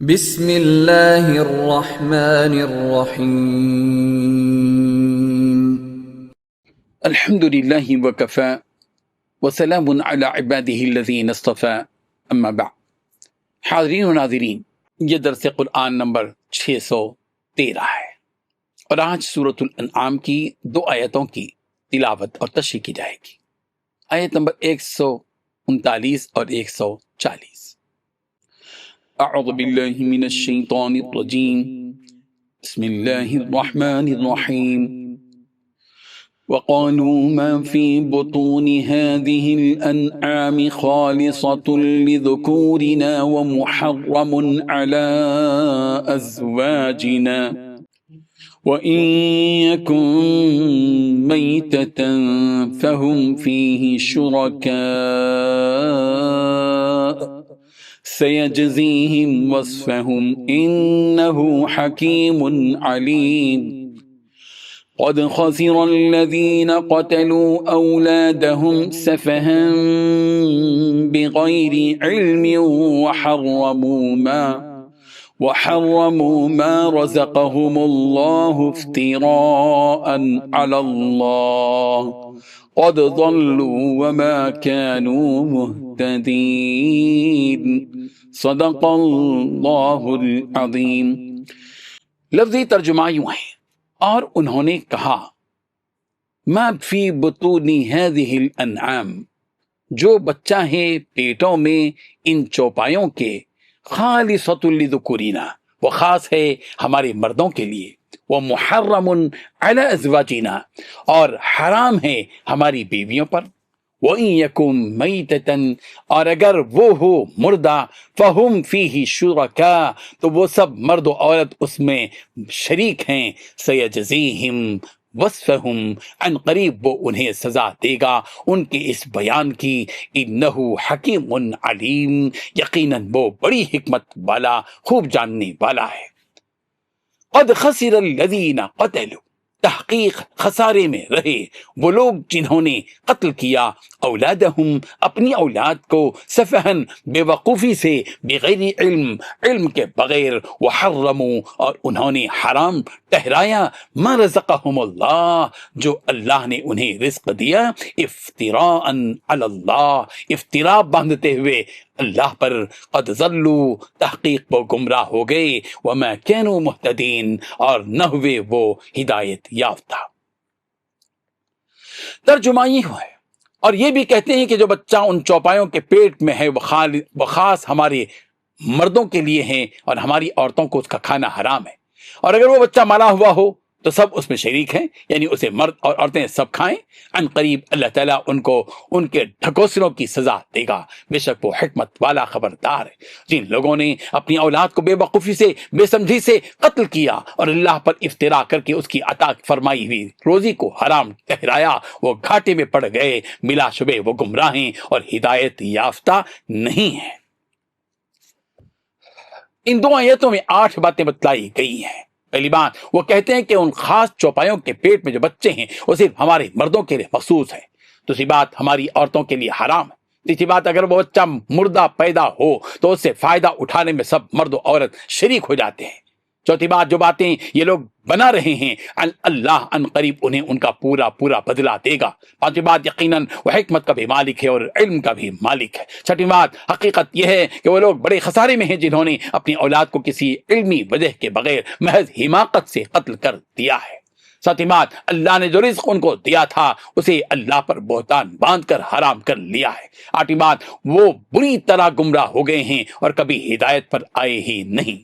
بسم اللہ الرحمن الرحیم الحمد للہ وکفی وسلام علی عبادہ الذین اصطفی اما بعد۔ حاضرین و ناظرین، یہ درس قرآن نمبر 613 ہے اور آج سورۃ الانعام کی 2 آیتوں کی تلاوت اور تشریح کی جائے گی۔ آیت نمبر 139 اور 140۔ اعوذ باللہ من الشیطان الرجیم، بسم اللہ الرحمن الرحیم۔ وقالوا ما في بطون هذه الأنعام خالصة لذكورنا ومحرم على أزواجنا وإن يكن ميتة فهم فيه شركاء سيجزيهم وصفهم إنه حكيم عليم۔ قد خسر الذين قتلوا أولادهم سفها بغير علم وحرموا ما رزقهم الله افتراء على الله قد ضلوا وما كانوا مهتدين۔ صدق اللہ العظیم۔ لفظی ترجمہ یوں ہے، اور انہوں نے کہا ما فی بطون هذه الانعام، جو بچہ ہے پیٹوں میں ان چوپایوں کے، خالصۃ لذکورنا، وہ خاص ہے ہمارے مردوں کے لیے، وہ محرم علی ازواجنا، اور حرام ہے ہماری بیویوں پر، وَإِن يَكُن مَيْتَةً، اور اگر وہ ہو مردہ، فَهُمْ فِيهِ شُرَكَاء، تو وہ سب مرد و عورت اس میں شریک ہیں، سَيَجْزِيهِمْ وَصْفَهُمْ، عن قریب وہ انہیں سزا دے گا ان کے اس بیان کی، إِنَّهُ حَكِيمٌ عَلِيمٌ، یقیناً وہ بڑی حکمت والا، خوب جاننے والا ہے۔ قد خسر الذین قتلوا، تحقیق خسارے میں رہے وہ لوگ جنہوں نے قتل کیا، اولادہم، اپنی اولاد کو، سفہن، بے وقوفی سے، بغیر علم کے بغیر، وحرموا، اور انہوں نے حرام ٹہرایا، ما رزقہم اللہ، جو اللہ نے انہیں رزق دیا، افتراء علی اللہ، افتراء باندھتے ہوئے اللہ پر، قد ضلوا، تحقیق وہ گمراہ ہو گئے، وما كانوا مہتدین، اور نہ ہوئے وہ ہدایت یافتہ۔ ترجمہ یہ ہے، اور یہ بھی کہتے ہیں کہ جو بچہ ان چوپایوں کے پیٹ میں ہے وہ خاص ہمارے مردوں کے لیے ہیں، اور ہماری عورتوں کو اس کا کھانا حرام ہے، اور اگر وہ بچہ ملا ہوا ہو تو سب اس میں شریک ہیں، یعنی اسے مرد اور عورتیں سب کھائیں۔ عن قریب اللہ تعالیٰ ان کو ان کے ڈھکوسلوں کی سزا دے گا، بے شک وہ حکمت والا خبردار ہے۔ جن لوگوں نے اپنی اولاد کو بے وقوفی سے، بے سمجھی سے قتل کیا اور اللہ پر افترا کر کے اس کی عطا فرمائی ہوئی روزی کو حرام ٹھہرایا، وہ گھاٹے میں پڑ گئے، بلا شبہ وہ گمراہ ہیں اور ہدایت یافتہ نہیں ہیں۔ ان 2 آیتوں میں 8 باتیں بتلائی گئی ہیں۔ پہلی بات، وہ کہتے ہیں کہ ان خاص چوپایوں کے پیٹ میں جو بچے ہیں وہ صرف ہمارے مردوں کے لیے مخصوص ہے۔ دوسری بات، ہماری عورتوں کے لیے حرام ہے۔ تیسری بات، اگر وہ بچہ مردہ پیدا ہو تو اس سے فائدہ اٹھانے میں سب مرد و عورت شریک ہو جاتے ہیں۔ چوتھی بات، جو باتیں یہ لوگ بنا رہے ہیں، اللہ ان قریب انہیں ان کا پورا بدلہ دے گا۔ پانچویں بات، یقیناً وہ حکمت کا بھی مالک ہے اور علم کا بھی مالک ہے۔ چھٹی بات، حقیقت یہ ہے کہ وہ لوگ بڑے خسارے میں ہیں جنہوں نے اپنی اولاد کو کسی علمی وجہ کے بغیر محض حماقت سے قتل کر دیا ہے۔ ساتویں بات، اللہ نے جو رزق ان کو دیا تھا اسے اللہ پر بہتان باندھ کر حرام کر لیا ہے۔ آٹھویں بات، وہ بری طرح گمراہ ہو گئے ہیں اور کبھی ہدایت پر آئے ہی نہیں۔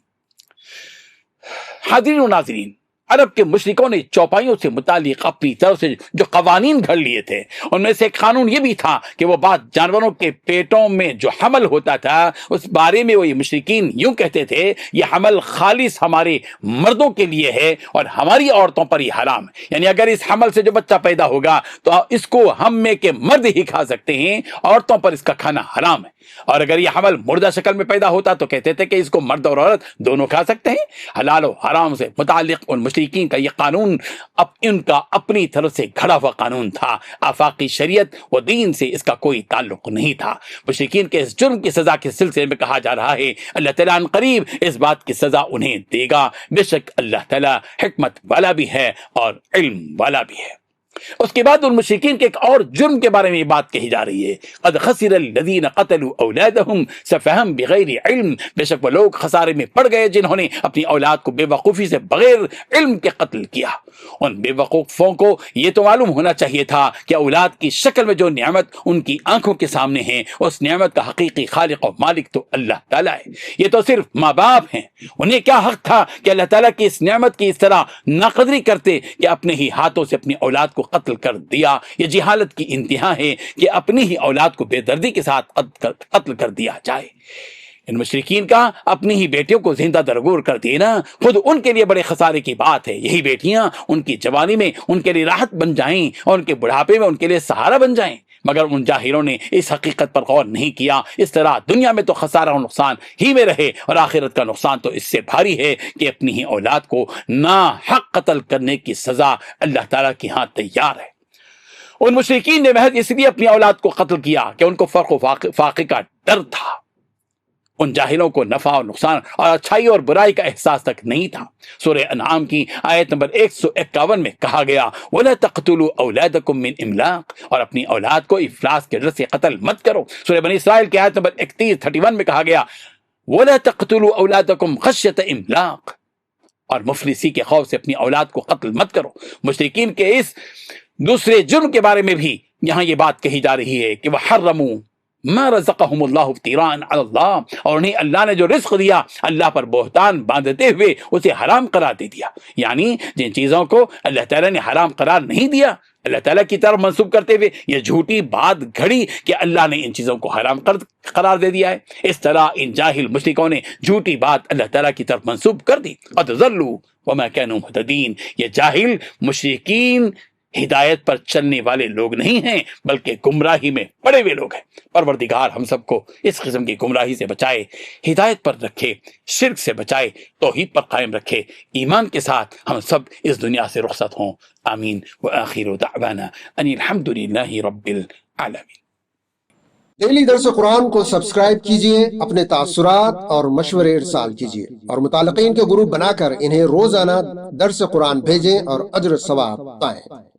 حاضرین و ناظرین، عرب کے مشرکوں نے چوپائیوں سے متعلق اپنی طرف سے جو قوانین گھڑ لیے تھے، ان میں سے ایک قانون یہ بھی تھا کہ وہ بعض جانوروں کے پیٹوں میں جو حمل ہوتا تھا اس بارے میں وہ یہ مشرکین یوں کہتے تھے، یہ حمل خالص ہمارے مردوں کے لیے ہے اور ہماری عورتوں پر یہ حرام ہے، یعنی اگر اس حمل سے جو بچہ پیدا ہوگا تو اس کو ہم میں کے مرد ہی کھا سکتے ہیں، عورتوں پر اس کا کھانا حرام ہے، اور اگر یہ حمل مردہ شکل میں پیدا ہوتا تو کہتے تھے کہ اس کو مرد اور عورت دونوں کھا سکتے ہیں۔ حلال و حرام سے متعلق ان مشرکین مشرکین کا یہ قانون اب ان کا اپنی طرف سے گھڑا ہوا قانون تھا، آفاقی شریعت و دین سے اس کا کوئی تعلق نہیں تھا۔ مشرکین کے اس جرم کی سزا کے سلسلے میں کہا جا رہا ہے اللہ تعالیٰ ان قریب اس بات کی سزا انہیں دے گا، بے شک اللہ تعالیٰ حکمت والا بھی ہے اور علم والا بھی ہے۔ اس کے بعد ان مشرکین کے ایک اور جرم کے بارے میں یہ بات کہی جا رہی ہے، قد خسر الذین قتلوا اولادہم سفہم بغیر علم، بے شک وہ لوگ خسارے میں پڑ گئے جنہوں نے اپنی اولاد کو بے وقوفی سے بغیر علم کے قتل کیا۔ ان بے وقوفوں کو یہ تو معلوم ہونا چاہیے تھا کہ اولاد کی شکل میں جو نعمت ان کی آنکھوں کے سامنے ہے، اس نعمت کا حقیقی خالق و مالک تو اللہ تعالیٰ ہے، یہ تو صرف ماں باپ ہیں۔ انہیں کیا حق تھا کہ اللہ تعالیٰ کی اس نعمت کی اس طرح ناقدری کرتے کہ اپنے ہی ہاتھوں سے اپنی اولاد کو قتل کر دیا۔ یہ جہالت کی انتہا ہے کہ اپنی ہی اولاد کو بے دردی کے ساتھ قتل کر دیا جائے۔ ان مشرکین کا اپنی ہی بیٹیوں کو زندہ درگور کر دینا خود ان کے لیے بڑے خسارے کی بات ہے۔ یہی بیٹیاں ان کی جوانی میں ان کے لیے راحت بن جائیں اور ان کے بڑھاپے میں ان کے لیے سہارا بن جائیں، مگر ان جاہلوں نے اس حقیقت پر غور نہیں کیا۔ اس طرح دنیا میں تو خسارہ و نقصان ہی میں رہے، اور آخرت کا نقصان تو اس سے بھاری ہے کہ اپنی ہی اولاد کو ناحق قتل کرنے کی سزا اللہ تعالیٰ کے ہاں تیار ہے۔ ان مشرکین نے محض اس لیے اپنی اولاد کو قتل کیا کہ ان کو فرق و فاقے کا ڈر تھا۔ ان جاہلوں کو نفع اور نقصان اور اچھائی اور برائی کا احساس تک نہیں تھا۔ سورہ انعام کی آیت نمبر 151 میں کہا گیا وَلَا تَقْتُلُوا أَوْلَادَكُم مِّنْ إِمْلَاقٍ، اور اپنی اولاد کو افلاس کے ڈر سے قتل مت کرو۔ سورہ بنی اسرائیل کی آیت نمبر 31 میں کہا گیا وَلَا تَقْتُلُوا أَوْلَادَكُم خَشْيَةَ إِمْلَاقٍ، اور مفلسی کے خوف سے اپنی اولاد کو قتل مت کرو۔ مشرکین کے اس دوسرے جرم کے بارے میں بھی یہاں یہ بات کہی جا رہی ہے کہ وَحَرَّمُوا ما رزقهم اللہ افتراء علی اللہ، اور انہیں اللہ نے جو رزق دیا اللہ پر بہتان باندھتے ہوئے اسے حرام قرار دے دیا۔ یعنی جن چیزوں کو اللہ تعالیٰ نے حرام قرار نہیں دیا اللہ تعالیٰ کی طرف منسوب کرتے ہوئے یہ جھوٹی بات گھڑی کہ اللہ نے ان چیزوں کو حرام قرار دے دیا ہے۔ اس طرح ان جاہل مشرکوں نے جھوٹی بات اللہ تعالیٰ کی طرف منسوب کر دی۔ قد ضلوا وما كانوا مهتدين، یہ جاہل مشرکین ہدایت پر چلنے والے لوگ نہیں ہیں بلکہ گمراہی میں پڑے ہوئے لوگ ہیں۔ پروردگار ہم سب کو اس قسم کی گمراہی سے بچائے، ہدایت پر رکھے، شرک سے بچائے، توحید پر قائم رکھے، ایمان کے ساتھ ہم سب اس دنیا سے رخصت ہوں۔ آمین۔ وآخر دعوانا ان الحمد للہ رب العالمین۔ ڈیلی درس قرآن کو سبسکرائب کیجئے، اپنے تاثرات اور مشورے ارسال کیجئے، اور متعلقین کے گروپ بنا کر انہیں روزانہ درس قرآن بھیجیں اور اجر ثواب پائیں۔